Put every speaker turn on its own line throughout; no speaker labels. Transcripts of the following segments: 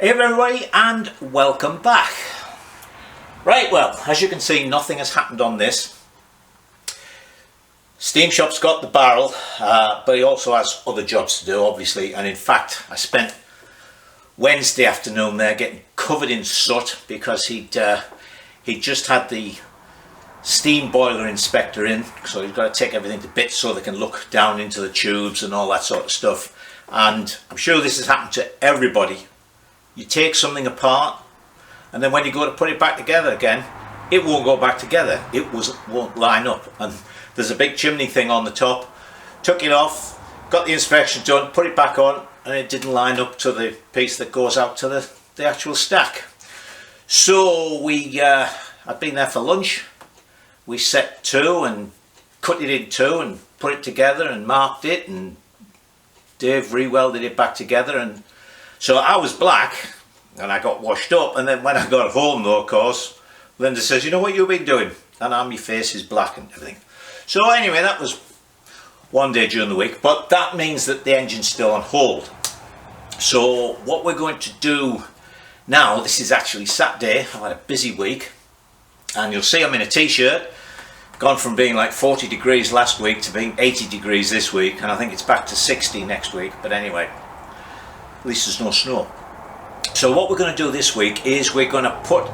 Hey everybody, and welcome back. Right, well, as you can see, nothing has happened on this. Steam Shop's got the barrel, but he also has other jobs to do, obviously. And in fact, I spent Wednesday afternoon there getting covered in soot because he'd just had the steam boiler inspector in, so he's got to take everything to bits so they can look down into the tubes and all that sort of stuff. And I'm sure this has happened to everybody. You take something apart, and then when you go to put it back together again, it won't go back together. It won't line up. And there's a big chimney thing on the top. Took it off, got the inspection done, put it back on, and it didn't line up to the piece that goes out to the actual stack. So I'd been there for lunch. We set two and cut it in two and put it together and marked it, and Dave re-welded it back together. And so I was black and I got washed up, and then when I got home though, of course, Linda says, you know what you've been doing? And now my face is black and everything. So anyway, that was one day during the week, but that means that the engine's still on hold. So what we're going to do now, this is actually Saturday, I've had a busy week, and you'll see I'm in a t-shirt, gone from being like 40 degrees last week to being 80 degrees this week, and I think it's back to 60 next week, but anyway. At least there's no snow. So what we're going to do this week is we're going to put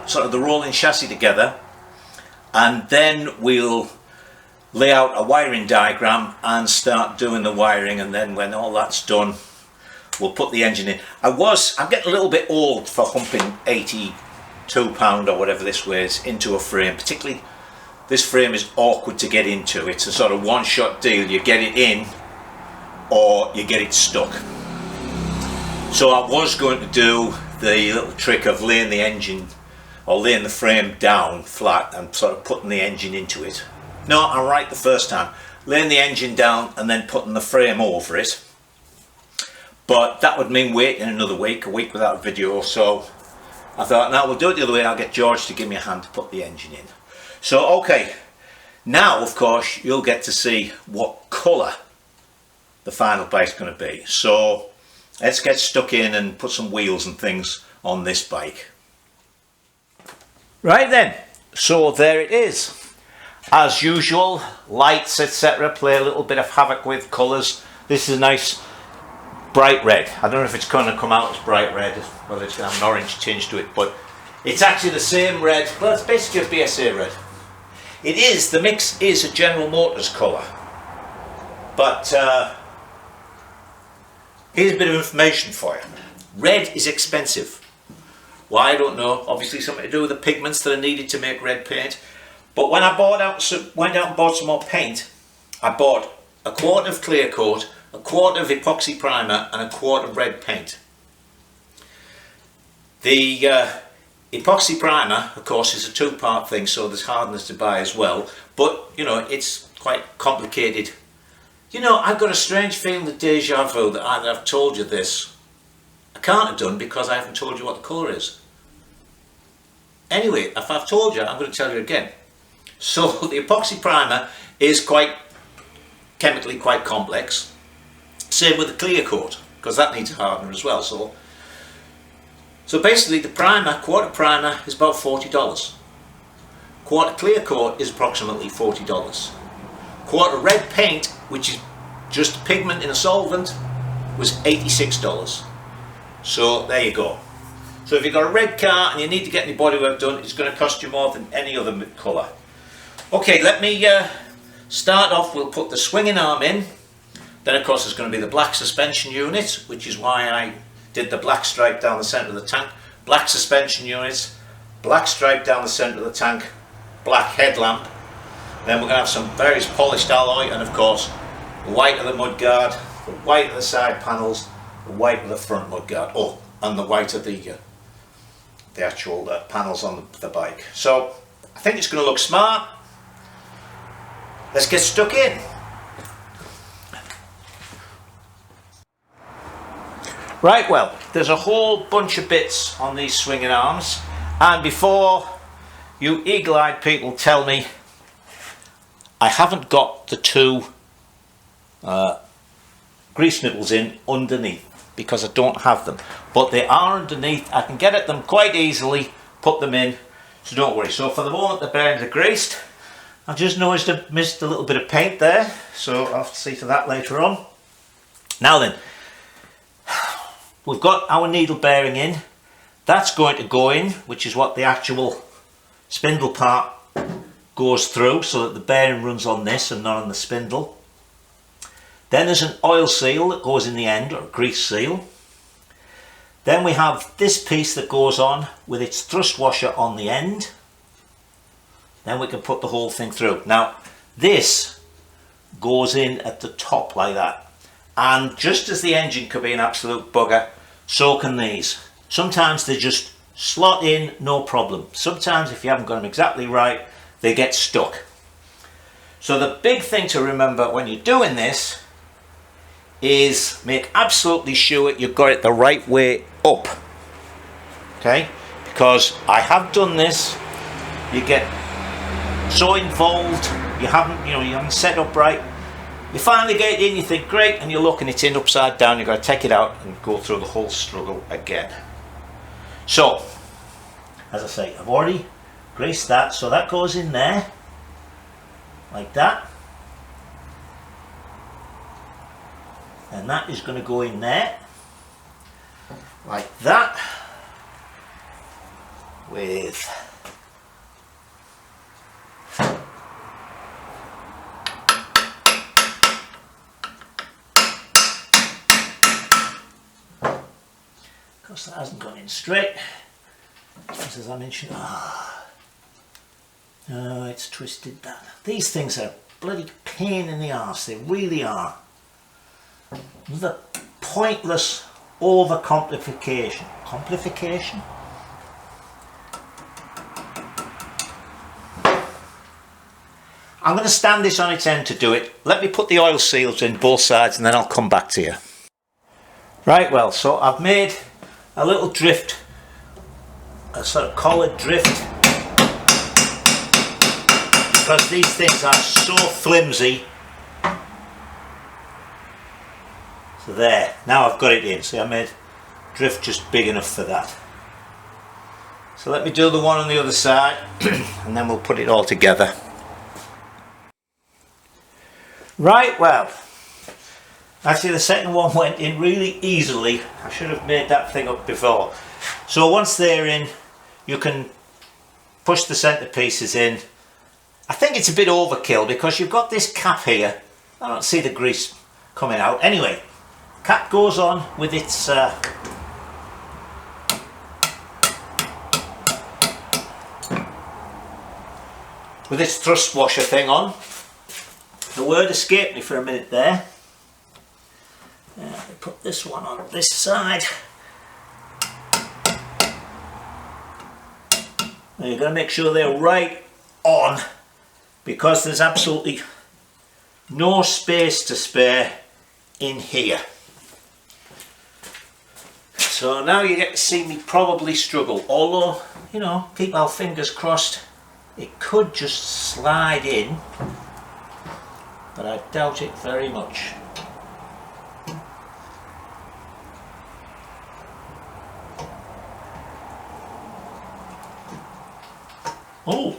sort of the rolling chassis together, and then we'll lay out a wiring diagram and start doing the wiring, and then when all that's done we'll put the engine in. I'm getting a little bit old for humping 82 pound or whatever this weighs into a frame. Particularly this frame is awkward to get into. It's a sort of one-shot deal. You get it in or you get it stuck. So I was going to do the little trick of laying the engine or laying the frame down flat and sort of putting the engine into it. No, I'm right the first time. Laying the engine down and then putting the frame over it. But that would mean waiting another week, a week without a video. So I thought, no, we'll do it the other way. I'll get George to give me a hand to put the engine in. So, okay. Now, of course, you'll get to see what colour the final bike's going to be. So let's get stuck in and put some wheels and things on this bike. Right then, so there it is. As usual, lights etc. play a little bit of havoc with colours. This is a nice bright red. I don't know if it's going to come out as bright red, whether it's going to have an orange tinge to it, but it's actually the same red. Well, it's basically a BSA red. It is, the mix is a General Motors colour. But here's a bit of information for you. Red is expensive. Why, I don't know. Obviously something to do with the pigments that are needed to make red paint. But when I went out and bought some more paint, I bought a quart of clear coat, a quart of epoxy primer and a quart of red paint. The epoxy primer, of course, is a two-part thing, so there's hardness to buy as well. But, you know, it's quite complicated. You know, I've got a strange feeling of deja vu that either I've told you this. I can't have done because I haven't told you what the colour is. Anyway, if I've told you, I'm going to tell you again. So the epoxy primer is chemically quite complex. Same with the clear coat, because that needs a hardener as well. So basically the primer, quart of primer is about $40. Quart of clear coat is approximately $40. Quart of red paint, which is just pigment in a solvent, was $86. So there you go. So if you've got a red car and you need to get any bodywork done, it's going to cost you more than any other colour. Okay, let me start off. We'll put the swinging arm in. Then of course there's going to be the black suspension unit, which is why I did the black stripe down the centre of the tank. Black suspension units, black stripe down the centre of the tank, black headlamp. Then we're going to have some various polished alloy, and of course the white of the mudguard, the white of the side panels, the white of the front mudguard. Oh, and the white of the actual panels on the bike. So I think it's going to look smart. Let's get stuck in. Right, well, there's a whole bunch of bits on these swinging arms, and before you eagle-eyed people tell me I haven't got the two grease nipples in underneath, because I don't have them, but they are underneath. I can get at them quite easily, put them in, so don't worry. So for the moment the bearings are greased. I've just noticed I missed a little bit of paint there, so I'll have to see to that later on. Now then, we've got our needle bearing in. That's going to go in, which is what the actual spindle part goes through, so that the bearing runs on this and not on the spindle. Then there's an oil seal that goes in the end, or a grease seal. Then we have this piece that goes on with its thrust washer on the end. Then we can put the whole thing through. Now this goes in at the top like that, and just as the engine could be an absolute bugger, so can these. Sometimes they just slot in, no problem. Sometimes if you haven't got them exactly right, they get stuck. So the big thing to remember when you're doing this is make absolutely sure you've got it the right way up. Okay, because I have done this, you get so involved, you haven't set up right. You finally get it in, you think great, and you look and it's in upside down. You've got to take it out and go through the whole struggle again. So, as I say, I've already greased that, so that goes in there, like that. And that is going to go in there, like that, with because that hasn't gone in straight, as I mentioned. Oh, it's twisted that. These things are a bloody pain in the arse, they really are. The pointless overcomplication. Complication? I'm going to stand this on its end to do it. Let me put the oil seals in both sides and then I'll come back to you. Right, well, so I've made a little drift, a sort of collared drift, because these things are so flimsy. So there, now I've got it in. See, I made drift just big enough for that. So let me do the one on the other side and then we'll put it all together. Right, well, actually the second one went in really easily. I should have made that thing up before. So once they're in, you can push the centre pieces in. I think it's a bit overkill because you've got this cap here. I don't see the grease coming out. Anyway, cap goes on with its thrust washer thing on. The word escaped me for a minute there. Let me put this one on this side. Now you've got to make sure they're right on, because there's absolutely no space to spare in here. So now you get to see me probably struggle, although, you know, keep our fingers crossed, it could just slide in, but I doubt it very much. Oh!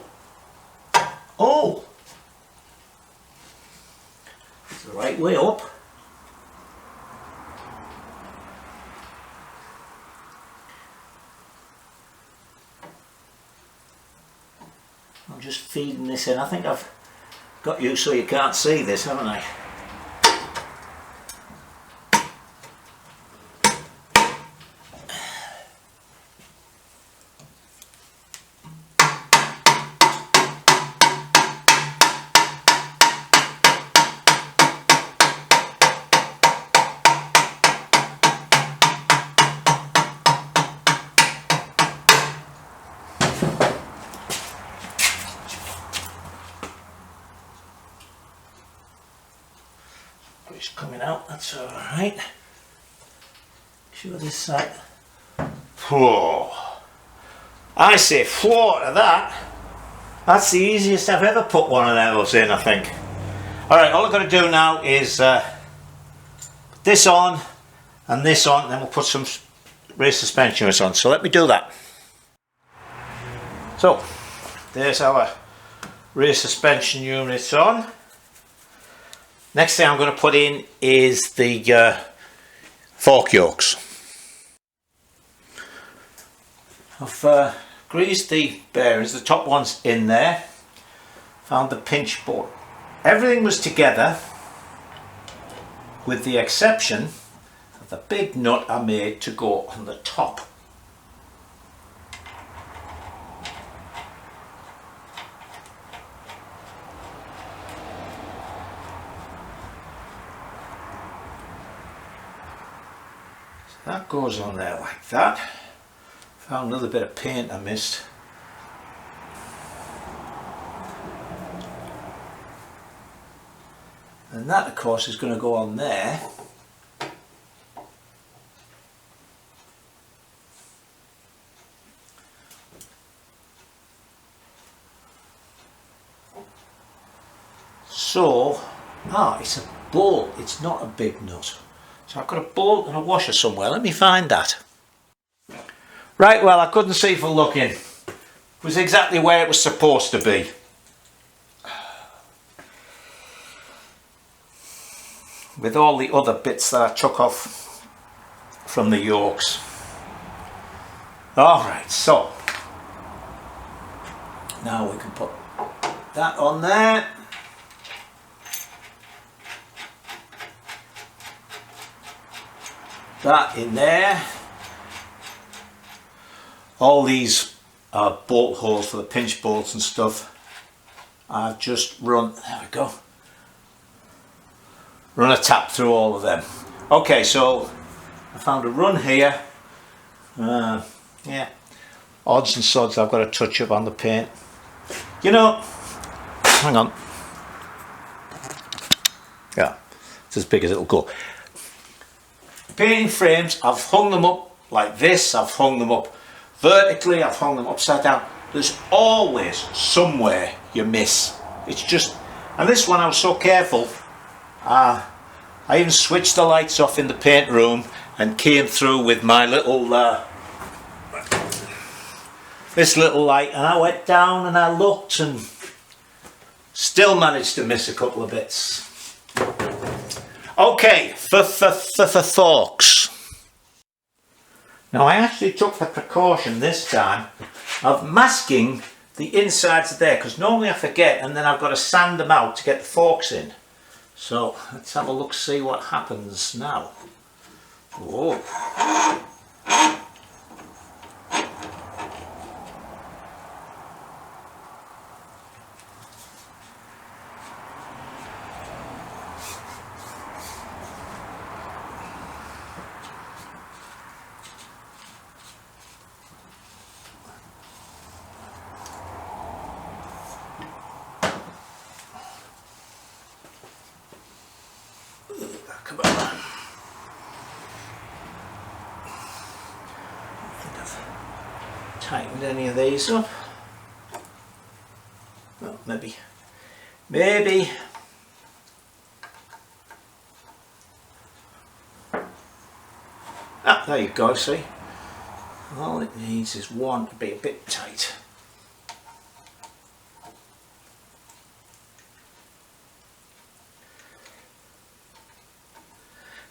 Oh! It's the right way up. I'm just feeding this in. I think I've got you so you can't see this, haven't I? It's coming out, that's alright. Sure this side. Whoa! I say whoa to that. That's the easiest I've ever put one of those in, I think. Alright, all I've got to do now is put this on, and this on, then we'll put some rear suspension units on. So let me do that. So there's our rear suspension units on. Next thing I'm going to put in is the fork yokes. I've greased the bearings, the top one's in there, found the pinch bolt. Everything was together with the exception of the big nut I made to go on the top. So that goes on there like that. Found another bit of paint I missed. And that of course is going to go on there. So, it's a bolt, it's not a big nut. So I've got a bolt and a washer somewhere, let me find that. Right, well I couldn't see for looking. It was exactly where it was supposed to be. With all the other bits that I took off from the yokes. Alright, so now we can put that on there. That in there. All these bolt holes for the pinch bolts and stuff, I've just run, there we go, run a tap through all of them. Okay, so I found a run here. Yeah, odds and sods, I've got a touch up on the paint. You know, hang on. Yeah, it's as big as it'll go. Painting frames, I've hung them up like this, I've hung them up vertically, I've hung them upside down. There's always somewhere you miss. It's just, and this one I was so careful, I even switched the lights off in the paint room and came through with my little, this little light, and I went down and I looked and still managed to miss a couple of bits. Okay, for forks. Now I actually took the precaution this time of masking the insides of there, because normally I forget and then I've got to sand them out to get the forks in. So let's have a look, see what happens now. Whoa. Come on. I think I've tightened any of these up. Well, maybe. Ah, there you go, see? All it needs is one to be a bit tight.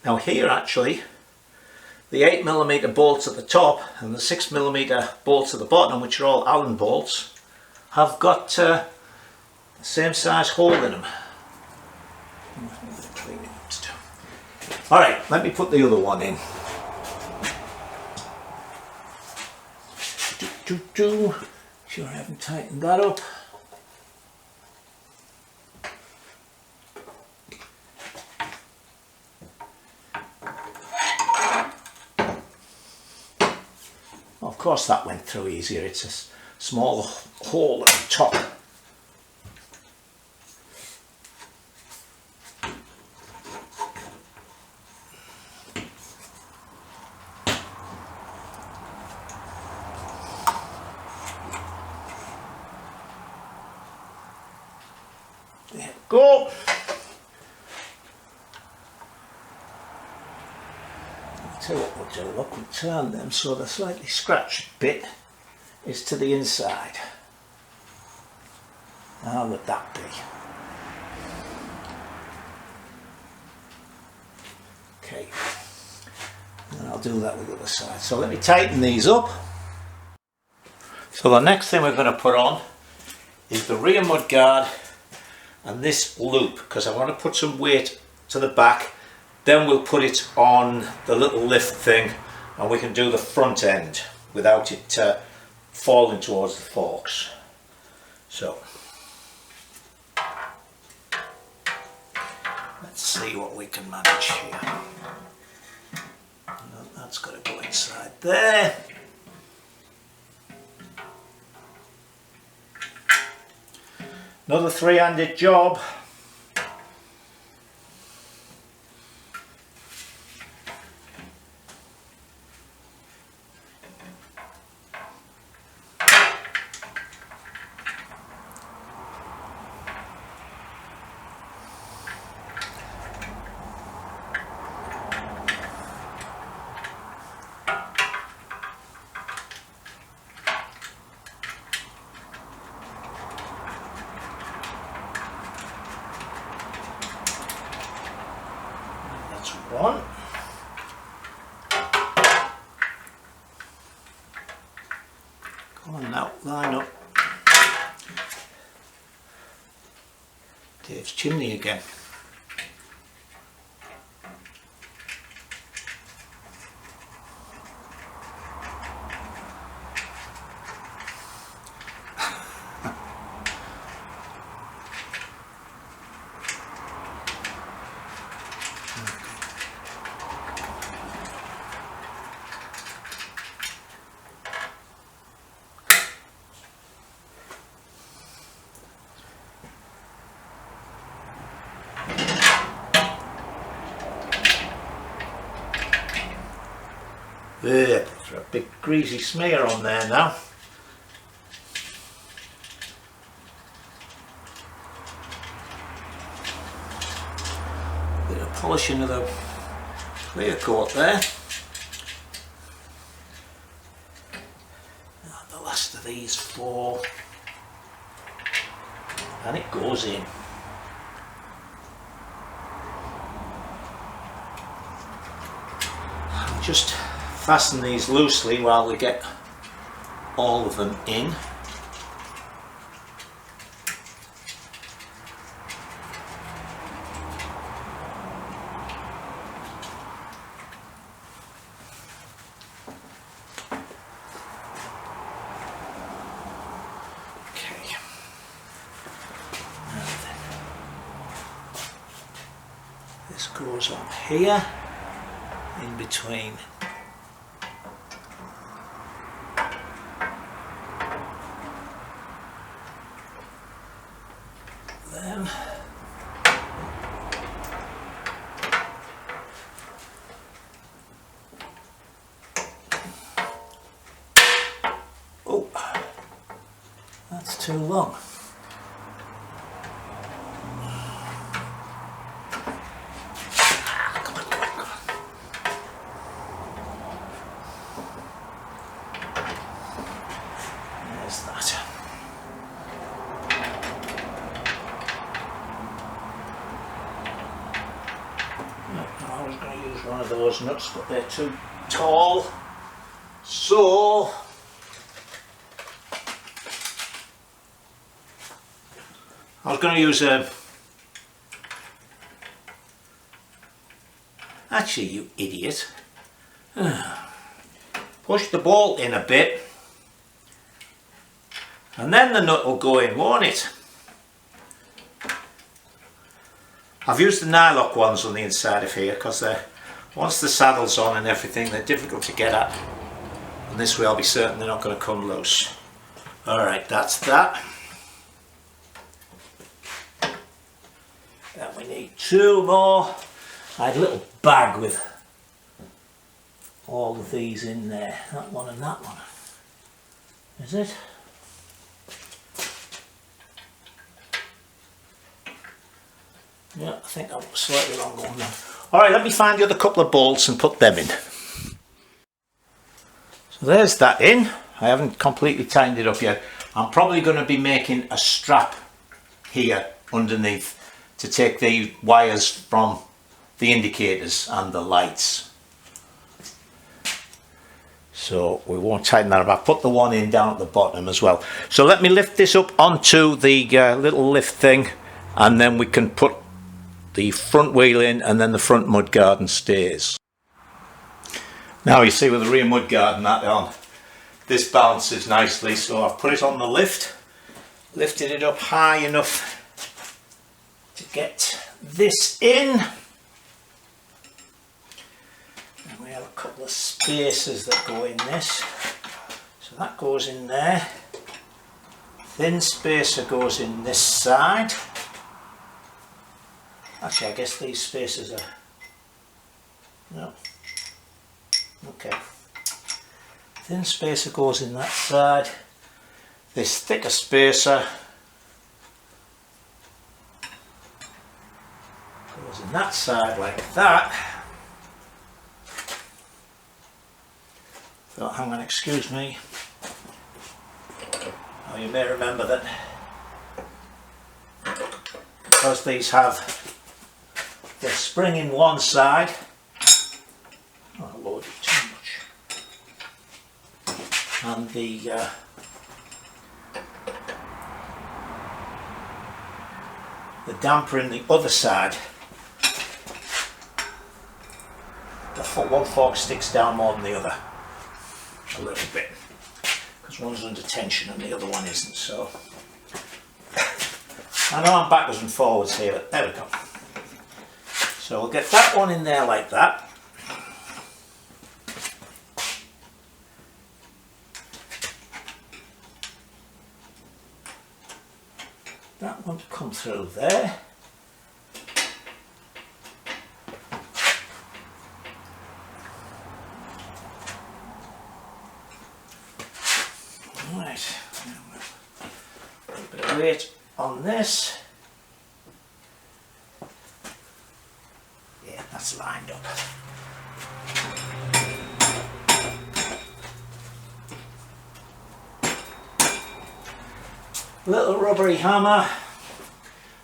Now here actually, the 8mm bolts at the top and the 6mm bolts at the bottom, which are all Allen bolts, have got the same size hole in them. Alright, let me put the other one in. Sure I haven't tightened that up. Of course that went through easier, it's a small hole at the top. There we go. So what we'll do, look, we'll turn them so the slightly scratched bit is to the inside. How would that be? Okay, and I'll do that with the other side. So let me tighten these up. So the next thing we're going to put on is the rear mudguard and this loop, because I want to put some weight to the back. Then we'll put it on the little lift thing and we can do the front end without it falling towards the forks. So let's see what we can manage here. That's got to go inside there. Another three-handed job. One. Come on now, line up. Dave's chimney again. There, there's a big greasy smear on there now. Bit of polishing of the clear coat there. And the last of these four. And it goes in. Just fasten these loosely while we get all of them in. Okay. And then this goes on here in between them. Oh, that's too long. One of those nuts, but they're too tall, so I was going to use a, actually you idiot, push the bolt in a bit and then the nut will go in, won't it? I've used the nylock ones on the inside of here because they're, once the saddle's on and everything, they're difficult to get at, and this way I'll be certain they're not going to come loose. Alright, that's that. And we need two more. I had a little bag with all of these in there, that one and that one. Is it? Yeah, I think I'm slightly wrong on that. Alright, let me find the other couple of bolts and put them in. So there's that in. I haven't completely tightened it up yet. I'm probably going to be making a strap here underneath to take the wires from the indicators and the lights. So we won't tighten that up. I put the one in down at the bottom as well. So let me lift this up onto the little lift thing, and then we can put the front wheel in and then the front mudguard and stairs. Now you see with the rear mudguard and that on, this balances nicely, so I've put it on the lift, lifted it up high enough to get this in. And we have a couple of spacers that go in this, so that goes in there. Thin spacer goes in this side. Actually, I guess these spacers are, no, okay. Thin spacer goes in that side. This thicker spacer goes in that side like that. So hang on, excuse me. Now you may remember that because these have the spring in one side, oh, I loaded too much, and the damper in the other side, the one fork sticks down more than the other, a little bit, because one's under tension and the other one isn't. So I know I'm backwards and forwards here, but there we go. So we'll get that one in there like that. That one to come through there. Right, a little bit of weight on this. Yeah, that's lined up. Little rubbery hammer.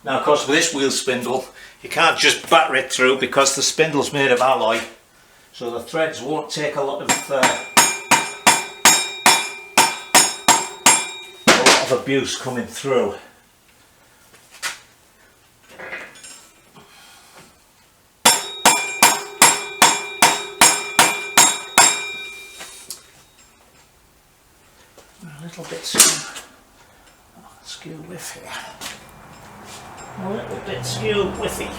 Now of course with this wheel spindle you can't just batter it through because the spindle's made of alloy, so the threads won't take a lot of abuse coming through. A little bit skew with here. A little bit skew withy.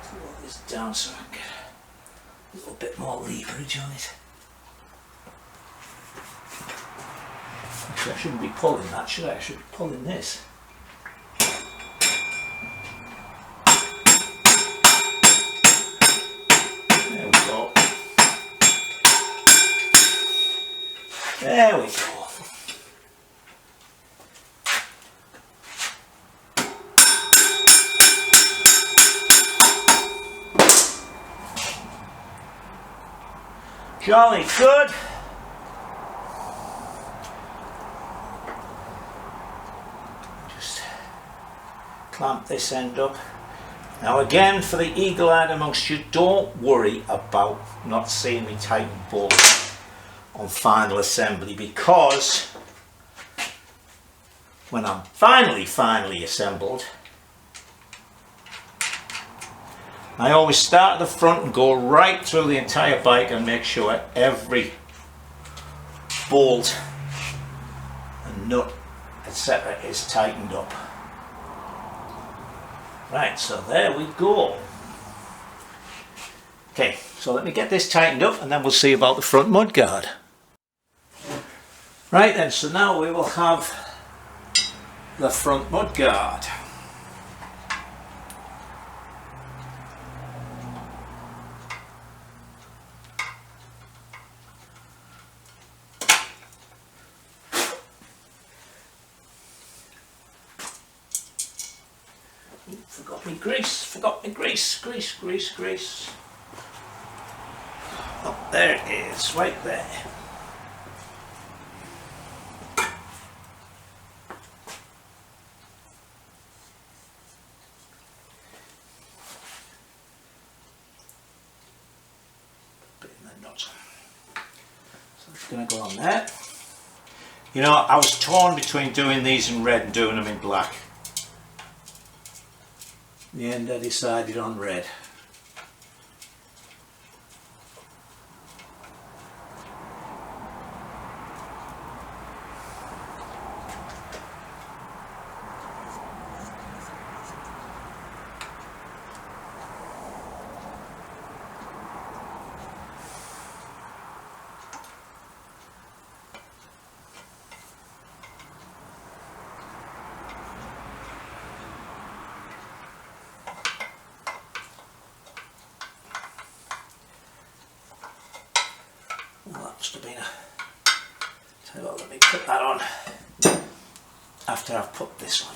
Pull this down so I can get a little bit more leverage on it. Actually, I shouldn't be pulling that, should I? I should be pulling this. There we go. There we go. Jolly good. Just clamp this end up. Now again, for the eagle-eyed amongst you, don't worry about not seeing me tighten bolts on final assembly, because when I'm finally assembled, I always start at the front and go right through the entire bike and make sure every bolt and nut, etc. is tightened up. Right, so there we go. Okay, so let me get this tightened up and then we'll see about the front mudguard. Right then, so now we will have the front mudguard. Forgot me grease, grease. Oh, there it is, right there. Bit in the nut. So it's going to go on there. You know, I was torn between doing these in red and doing them in black. In the end I decided on red. Well, that must have been a... Tell you what, let me put that on after I've put this on.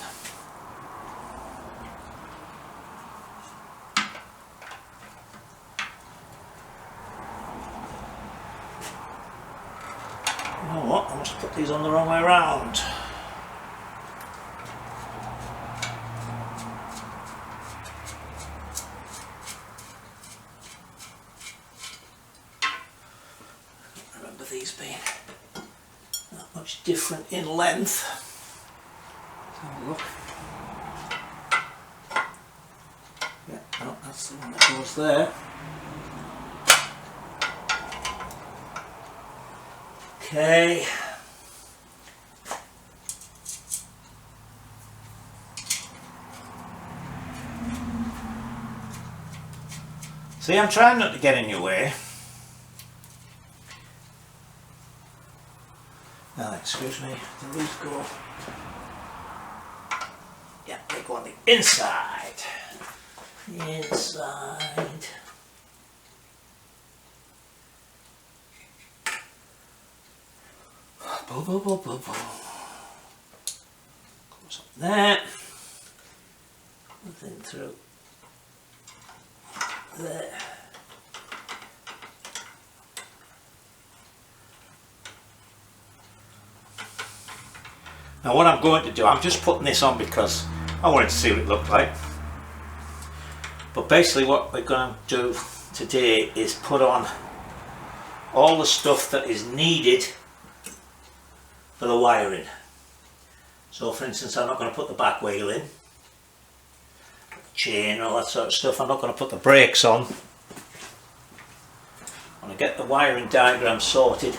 You know what, I must have put these on the wrong way around. These being not much different in length. Let's have a look. Yeah, no, that's the one that goes there. Okay. See, I'm trying not to get in your way. Excuse me, the leaves go. Yeah, they go on the inside. Inside. Boom, boom, boom, boom, boom. Comes up there. Nothing through there. Now what I'm going to do, I'm just putting this on because I wanted to see what it looked like. But basically what we're going to do today is put on all the stuff that is needed for the wiring. So for instance, I'm not going to put the back wheel in, the chain, all that sort of stuff. I'm not going to put the brakes on. I'm going to get the wiring diagram sorted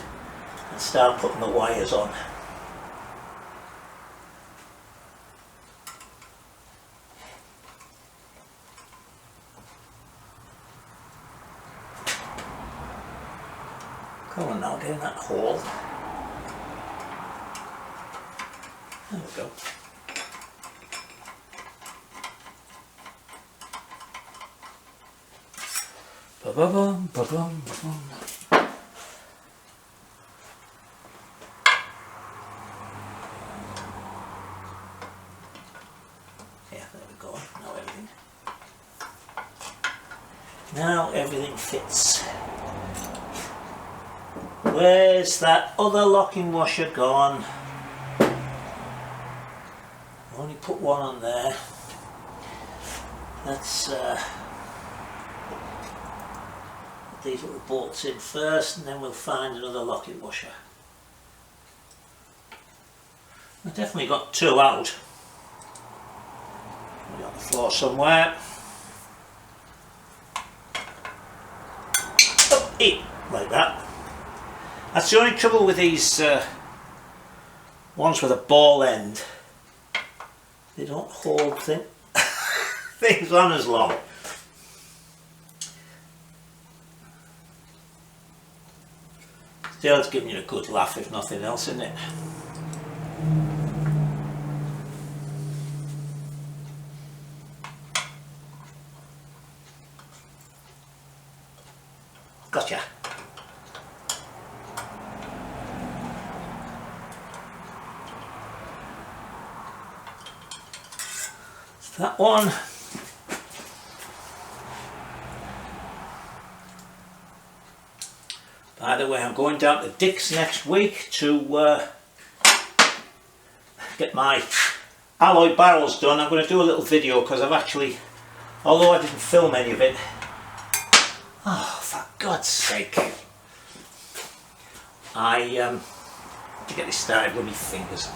and start putting the wires on. Come on now, get in that hole. There we go. Ba-ba-bum, ba-bum, ba-bum. Yeah, there we go. Now everything fits. Where's that other locking washer gone? Only put one on there. Let's put these little bolts in first and then we'll find another locking washer. I've definitely got two out. Maybe on the floor somewhere. Oh, like that. That's the only trouble with these ones with a ball end. They don't hold things on as long. Still, it's giving you a good laugh if nothing else, isn't it? Gotcha. That one. I'm going down to Dick's next week to get my alloy barrels done. I'm going to do a little video because I've actually, although I didn't film any of it, oh for God's sake, to get this started with my fingers.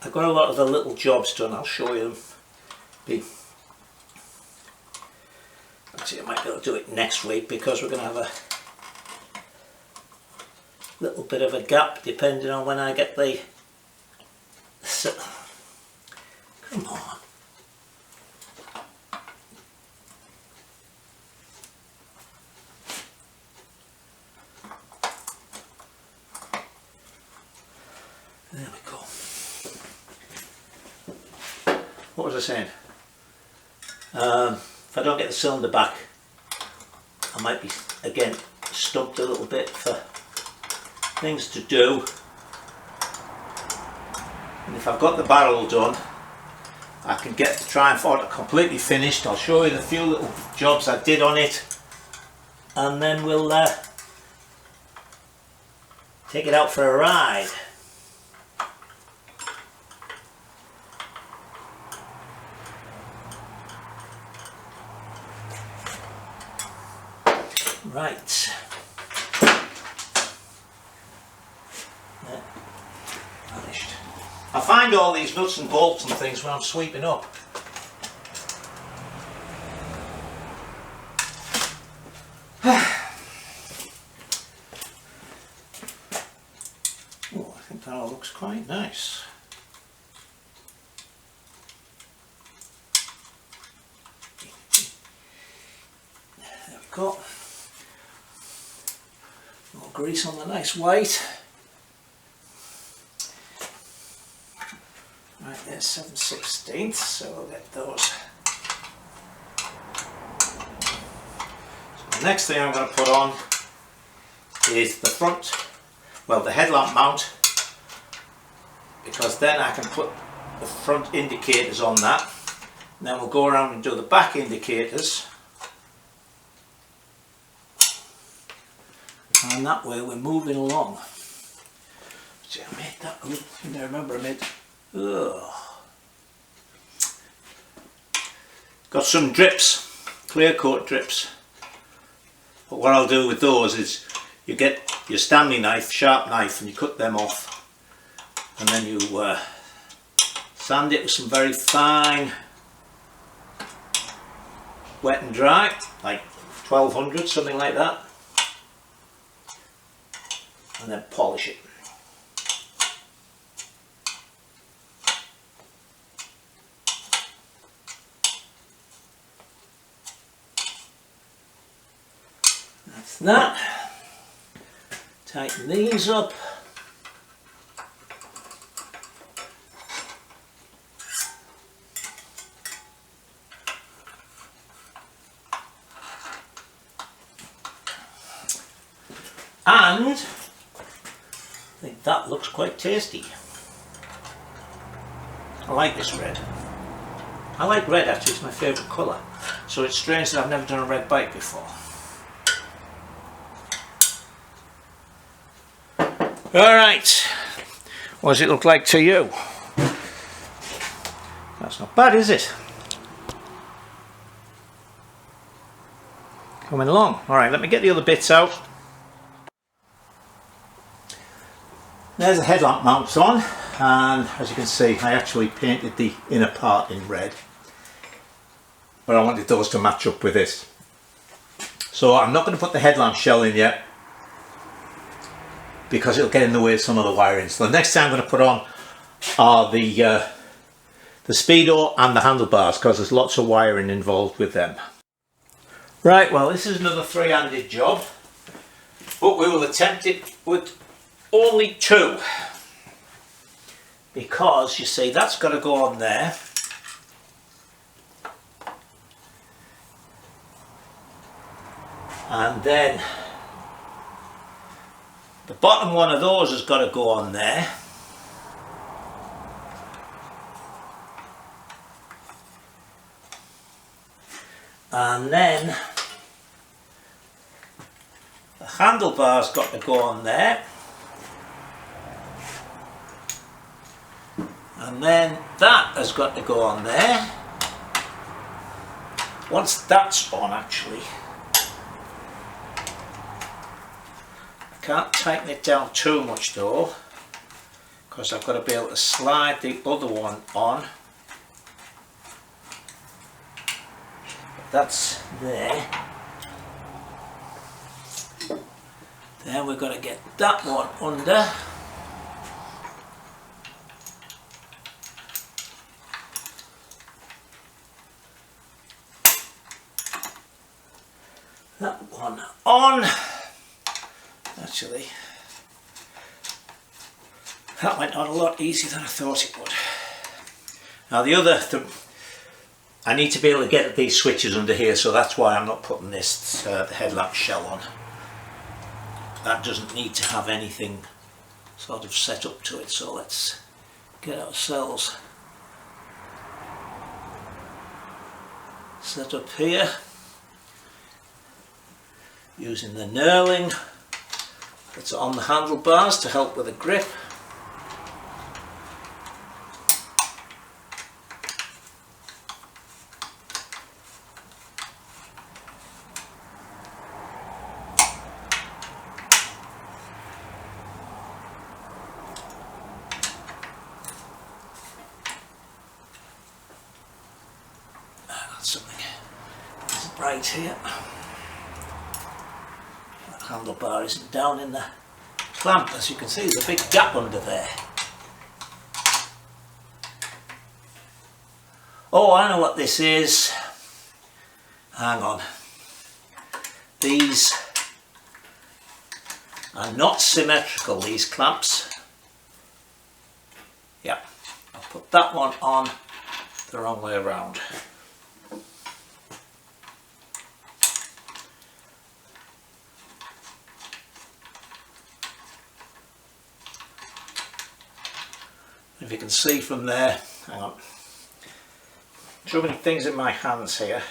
I've got a lot of the little jobs done. I'll show you them. Actually, I might be able to do it next week because we're going to have a little bit of a gap depending on when I get the... Come on. There we go. What was I saying? If I don't get the cylinder back, I might be again stumped a little bit for things to do. And if I've got the barrel done, I can get the triumph completely finished. I'll show you the few little jobs I did on it, and then we'll take it out for a ride. Right. Finished. I find all these nuts and bolts and things when I'm sweeping up. Oh, I think that all looks quite nice. There we go. More grease on the nice white. Right, there's 7/16, so we'll get those. So the next thing I'm going to put on is the front, well, the headlamp mount, because then I can put the front indicators on that, and then we'll go around and do the back indicators. And that way we're moving along. See, I made that. I remember I made. Ugh. Got some drips, clear coat drips. But what I'll do with those is you get your Stanley knife, sharp knife, and you cut them off, and then you sand it with some very fine wet and dry, like 1200, something like that. And then polish it. That's that. Tighten these up. And I think that looks quite tasty. I like this red. I like red actually, it's my favourite colour. So it's strange that I've never done a red bike before. Alright, what does it look like to you? That's not bad, is it? Coming along. Alright, let me get the other bits out. There's the headlamp mounts on, and as you can see I actually painted the inner part in red, but I wanted those to match up with this. So I'm not going to put the headlamp shell in yet because it'll get in the way of some of the wiring. So the next thing I'm going to put on are the speedo and the handlebars, because there's lots of wiring involved with them. Right, well this is another three-handed job, but we will attempt it with only two, because you see that's got to go on there, and then the bottom one of those has got to go on there, and then handlebar's got to go on there. And then that has got to go on there. Once that's on, actually, I can't tighten it down too much though, because I've got to be able to slide the other one on. That's there. Then we've got to get that one under. That one on. Actually, that went on a lot easier than I thought it would. Now the other, I need to be able to get these switches under here, so that's why I'm not putting this the headlamp shell on. That doesn't need to have anything sort of set up to it, so let's get ourselves set up here using the knurling that's on the handlebars to help with the grip. Something isn't right here. That handlebar isn't down in the clamp, as you can see. There's a big gap under there. Oh, I know what this is. Hang on. These are not symmetrical, these clamps. Yeah, I'll put that one on the wrong way around. If you can see from there, hang on, too many things in my hands here,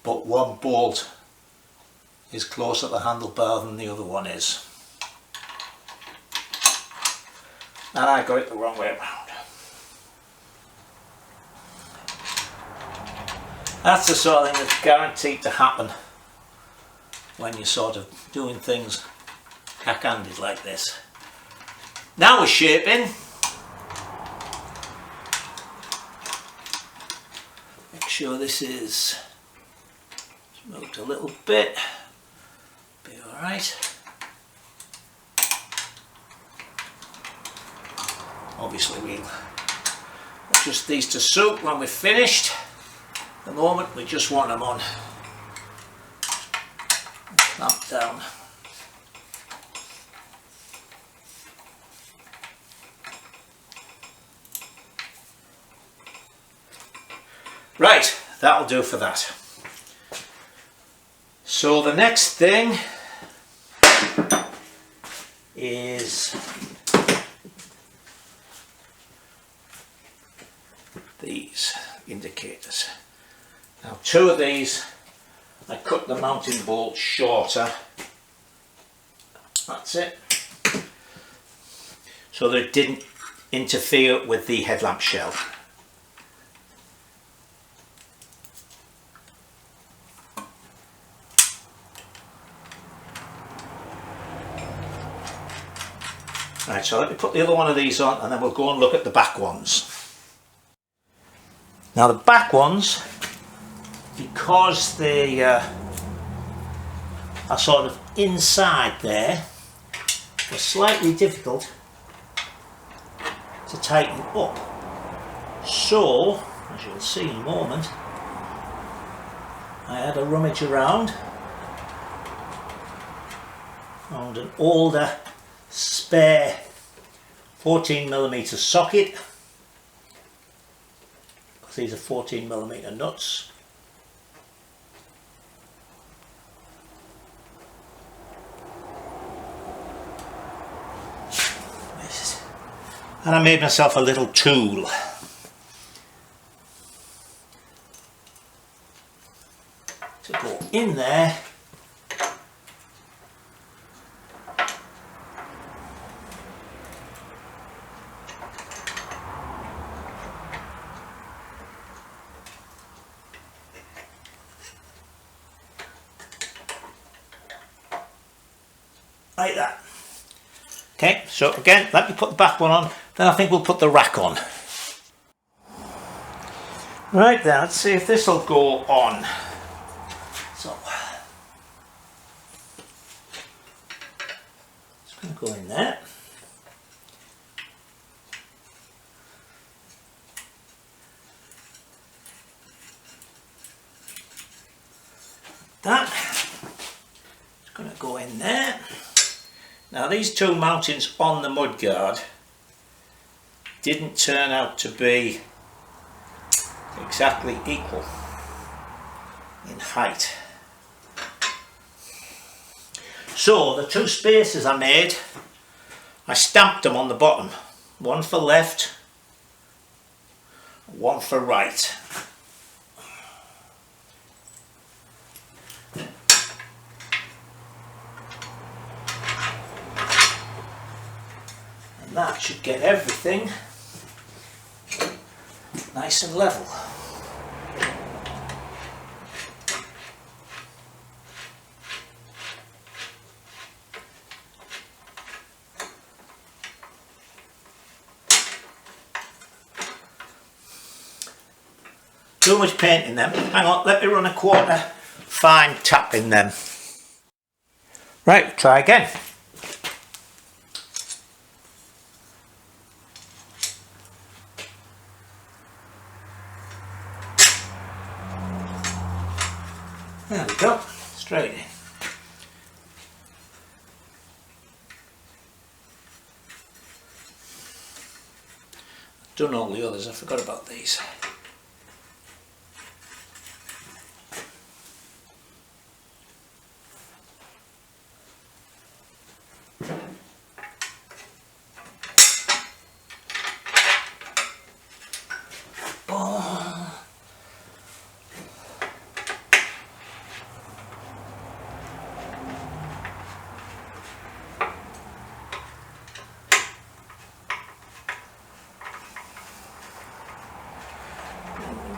but one bolt is closer to the handlebar than the other one is, and I got it the wrong way around. That's the sort of thing that's guaranteed to happen when you're sort of doing things cack-handed like this. Now we're shaping. Make sure this is moved a little bit. Be alright. Obviously we'll adjust these to suit when we're finished. At the moment we just want them on. Clamp down. Right, that'll do for that. So the next thing is these indicators. Now two of these, I cut the mounting bolt shorter. That's it. So that it didn't interfere with the headlamp shell. Right, so let me put the other one of these on and then we'll go and look at the back ones. Now the back ones, because they are sort of inside there, they're slightly difficult to tighten up. So, as you'll see in a moment, I had a rummage around, found an older spare 14mm socket, because these are 14mm nuts. And I made myself a little tool. To in there. Like that. Okay, so again, let me put the back one on, then I think we'll put the rack on. Right then, let's see if this will go on. So, it's going to go in there. That. It's going to go in there. Now these two mountings on the mudguard didn't turn out to be exactly equal in height. So the two spaces I made, I stamped them on the bottom. One for left, one for right. That should get everything nice and level. Too much paint in them. Hang on, let me run a quarter fine tap in them. Right, try again. There we go, straight in. Done all the others, I forgot about these.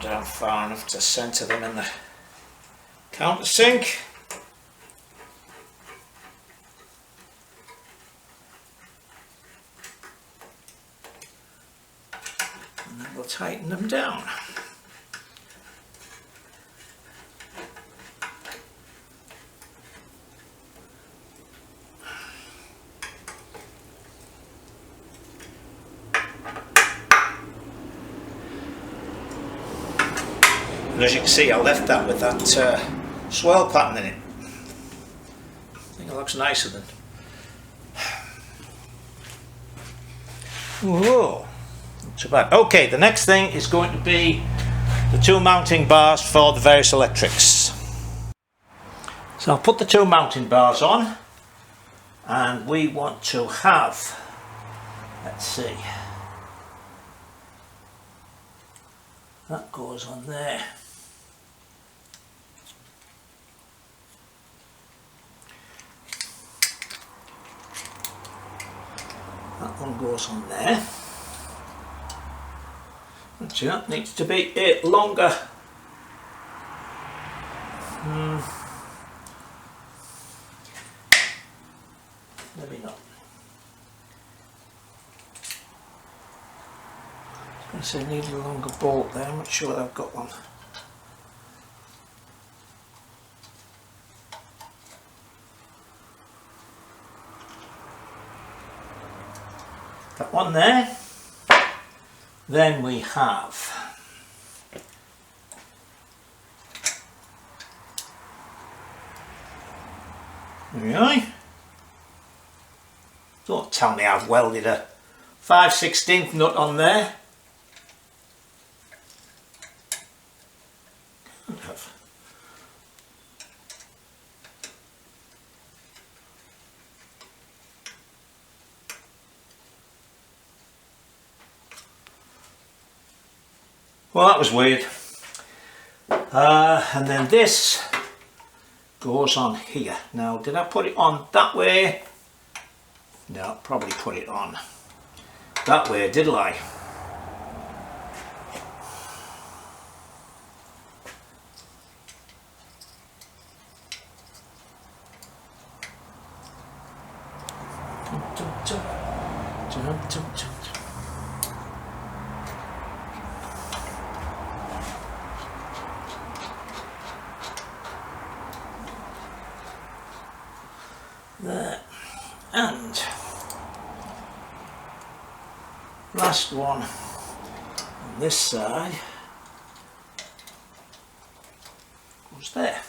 Down far enough to centre them in the countersink. And then we'll tighten them down. And as you can see, I left that with that swirl pattern in it. I think it looks nicer than. Whoa, not too bad. Okay, the next thing is going to be the two mounting bars for the various electrics. So I'll put the two mounting bars on, and we want to have, let's see, that goes on there. That one goes on there. Actually, that needs to be a longer. Maybe not. I was going to say I need a longer bolt there. I'm not sure that I've got one. That one there. Then we have there we are. Don't tell me I've welded a 5/16 nut on there. Well, that was weird. And then this goes on here. Now, did I put it on that way? No, probably put it on that way, didn't I? There, and last one on this side goes there.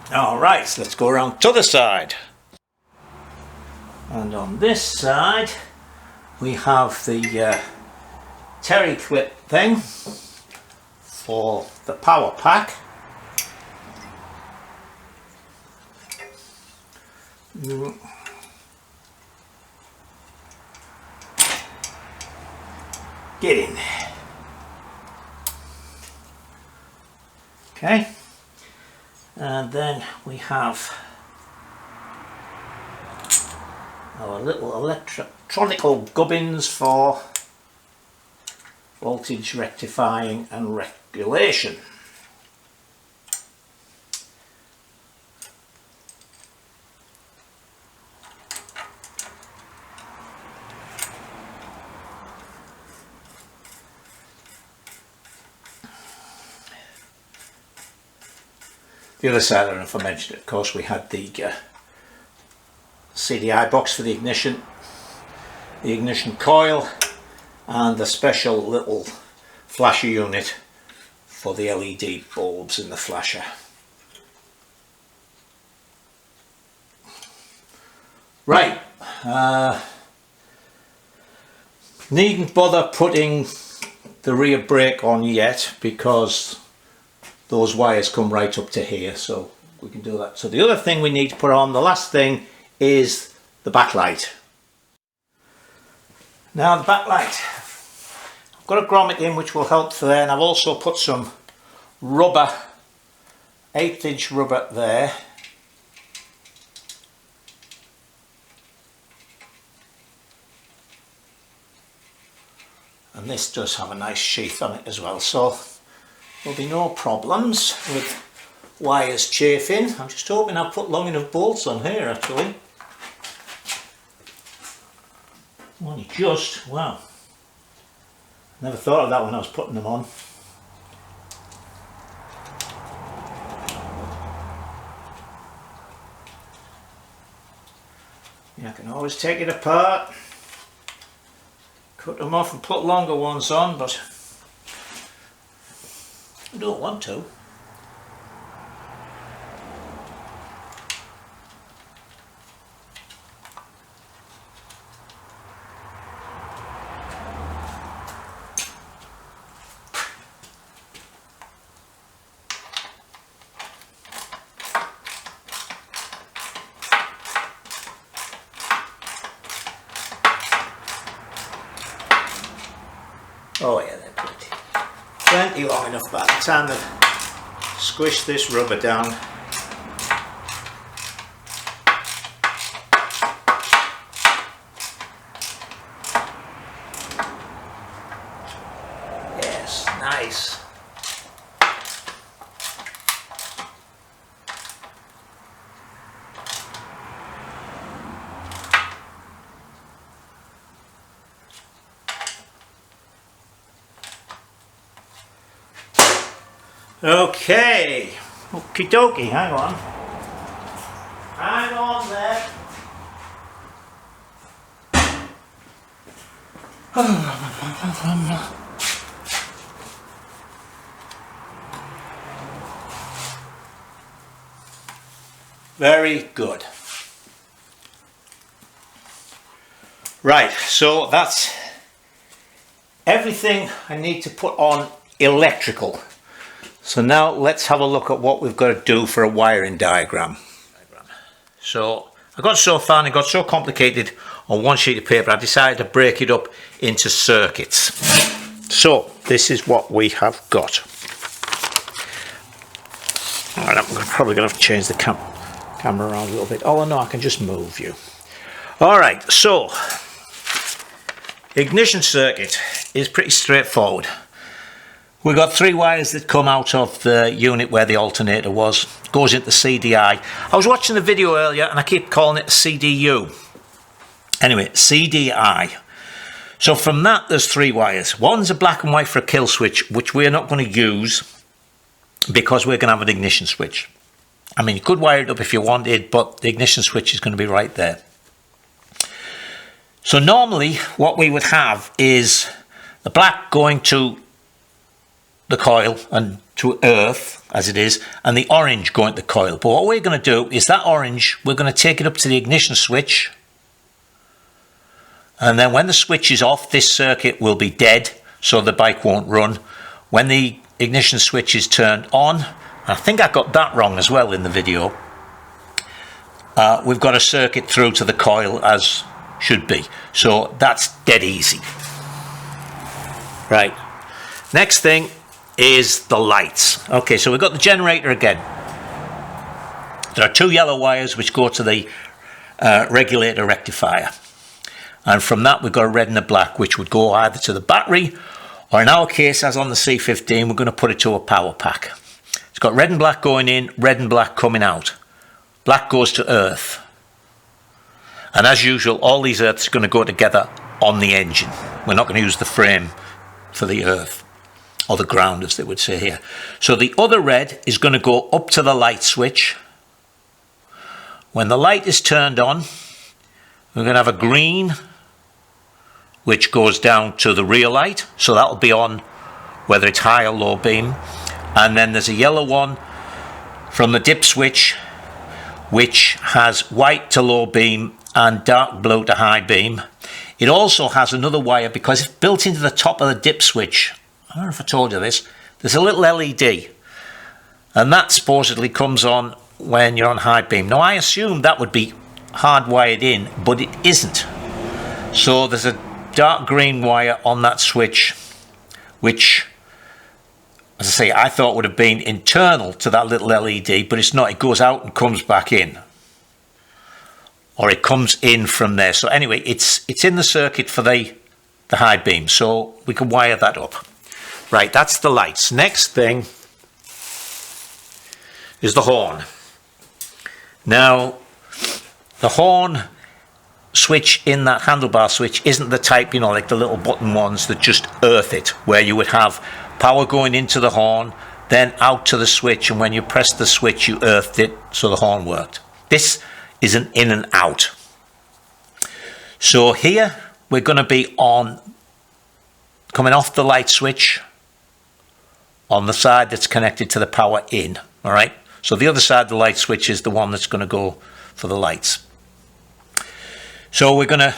Alright, so let's go around to the side. And on this side we have the terry clip thing for the power pack. Get in there. Okay. And then we have our little electronical gubbins for voltage rectifying and regulation. The other side, I don't know if I mentioned it, of course, we had the CDI box for the ignition coil, and the special little flasher unit for the LED bulbs in the flasher. Right, needn't bother putting the rear brake on yet because those wires come right up to here, so we can do that. So the other thing we need to put on, the last thing, is the backlight. Now the backlight, I've got a grommet in which will help there, and I've also put some rubber, 1/8 inch rubber there. And this does have a nice sheath on it as well, so there'll be no problems with wires chafing. I'm just hoping I've put long enough bolts on here actually. Only just, wow. Never thought of that when I was putting them on. Yeah, I can always take it apart, cut them off and put longer ones on, but I don't want to. Oh yeah, they're plenty long enough by the time I've squished this rubber down. Yes, nice. Okay, okie dokie, hang on there. Very good. Right, so that's everything I need to put on electrical. So now let's have a look at what we've got to do for a wiring diagram. So I got so far and it got so complicated on one sheet of paper, I decided to break it up into circuits. So this is what we have got. All right, I'm probably going to have to change the camera around a little bit. Oh no, I can just move you. All right, so ignition circuit is pretty straightforward. We've got 3 wires that come out of the unit where the alternator was, goes into CDI. I was watching the video earlier and I keep calling it CDU. Anyway, CDI. So from that there's 3 wires. One's a black and white for a kill switch, which we're not going to use because we're going to have an ignition switch. I mean, you could wire it up if you wanted, but the ignition switch is going to be right there. So normally what we would have is the black going to the coil and to earth as it is, and the orange going to the coil. But what we're going to do is that orange, we're going to take it up to the ignition switch, and then when the switch is off, this circuit will be dead, so the bike won't run. When the ignition switch is turned on, I think I got that wrong as well in the video, we've got a circuit through to the coil as should be. So that's dead easy. Right, next thing is the lights. Okay, so we've got the generator again. There are 2 yellow wires which go to the regulator rectifier, and from that we've got a red and a black which would go either to the battery, or in our case, as on the C15, we're going to put it to a power pack. It's got red and black going in, red and black coming out. Black goes to earth, and as usual all these earths are going to go together on the engine. We're not going to use the frame for the earth, or the ground as they would say here. So the other red is going to go up to the light switch. When the light is turned on, we're going to have a green which goes down to the rear light, so that will be on whether it's high or low beam. And then there's a yellow one from the dip switch which has white to low beam and dark blue to high beam. It also has another wire because it's built into the top of the dip switch. I don't know if I told you this, there's a little LED, and that supposedly comes on when you're on high beam. Now I assume that would be hardwired in, but it isn't. So there's a dark green wire on that switch, which, as I say, I thought would have been internal to that little LED, but it's not. It goes out and comes back in, or it comes in from there. So anyway, it's in the circuit for the high beam, so we can wire that up. Right, that's the lights. Next thing is the horn. Now, the horn switch in that handlebar switch isn't the type, you know, like the little button ones that just earth it, where you would have power going into the horn, then out to the switch, and when you press the switch, you earthed it, so the horn worked. This is an in and out. So here, we're going to be on, coming off the light switch, on the side that's connected to the power in, all right? So the other side of the light switch is the one that's going to go for the lights. So we're going to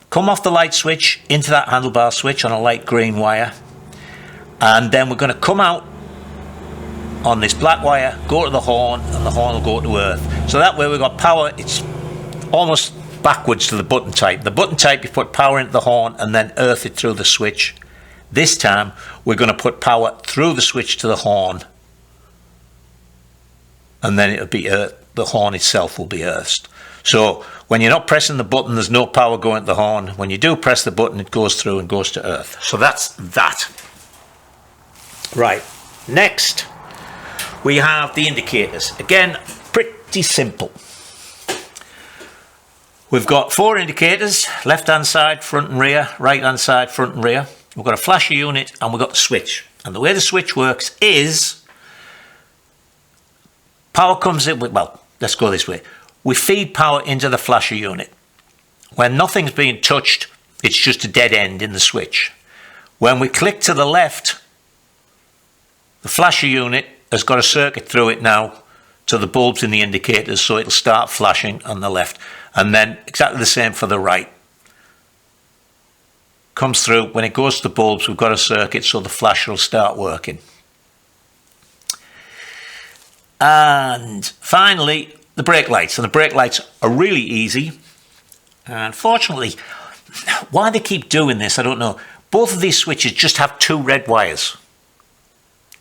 come off the light switch into that handlebar switch on a light green wire, and then we're going to come out on this black wire, go to the horn, and the horn will go to earth. So that way we've got power. It's almost backwards to the button type. The button type, you put power into the horn and then earth it through the switch. This time we're going to put power through the switch to the horn, and then it'll be the horn itself will be earthed. So when you're not pressing the button, there's no power going to the horn. When you do press the button, it goes through and goes to earth. So that's that. Right, next we have the indicators. Again, pretty simple. We've got 4 indicators, left hand side, front and rear, right hand side, front and rear. We've got a flasher unit and we've got the switch. And the way the switch works is power comes in with, well, let's go this way. We feed power into the flasher unit. When nothing's being touched, it's just a dead end in the switch. When we click to the left, the flasher unit has got a circuit through it now to the bulbs in the indicators, so it'll start flashing on the left. And then exactly the same for the right. comes through. When it goes to the bulbs, we've got a circuit, so the flasher will start working. And finally, the brake lights. And the brake lights are really easy. And fortunately, why they keep doing this, I don't know. Both of these switches just have 2 red wires.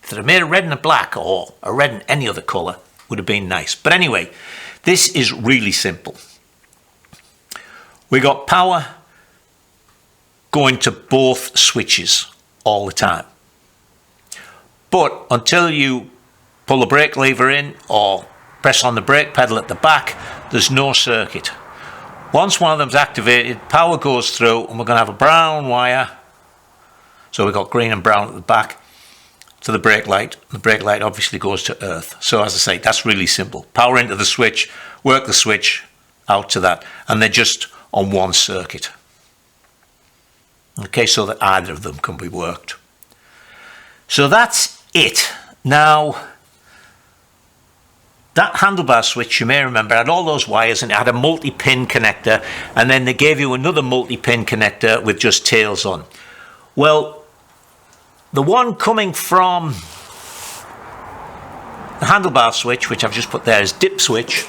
If they'd made a red and a black, or a red and any other colour, would have been nice. But anyway, this is really simple. We got power going to both switches all the time. But until you pull the brake lever in or press on the brake pedal at the back, there's no circuit. Once one of them's activated, power goes through, and we're going to have a brown wire. So we've got green and brown at the back to the brake light. The brake light obviously goes to earth. So as I say, that's really simple. Power into the switch, work the switch out to that, and they're just on one circuit. Okay, so that either of them can be worked. So that's it. Now, that handlebar switch, you may remember, had all those wires, and it had a multi-pin connector, and then they gave you another multi-pin connector with just tails on. Well, the one coming from the handlebar switch, which I've just put there as dip switch,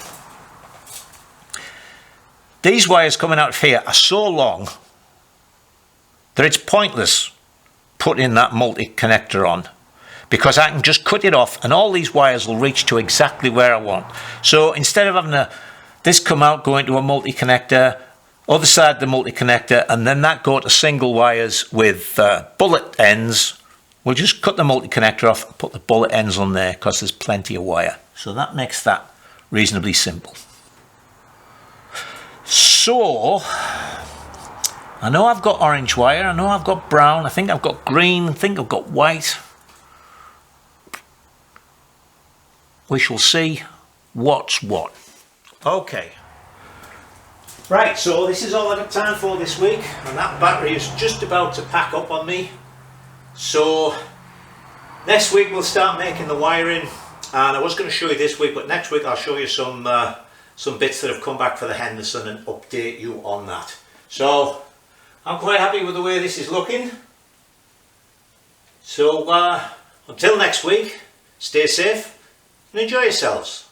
these wires coming out of here are so long that it's pointless putting that multi-connector on, because I can just cut it off and all these wires will reach to exactly where I want. So instead of having this come out, go into a multi-connector, other side the multi-connector, and then that go to single wires with bullet ends, we'll just cut the multi-connector off and put the bullet ends on there, because there's plenty of wire. So that makes that reasonably simple. So, I know I've got orange wire, I know I've got brown, I think I've got green, I think I've got white. We shall see what's what. Okay. Right, so this is all I've got time for this week, and that battery is just about to pack up on me. So next week we'll start making the wiring, and I was going to show you this week, but next week I'll show you some bits that have come back for the Henderson and update you on that. So I'm quite happy with the way this is looking. So until next week, stay safe and enjoy yourselves.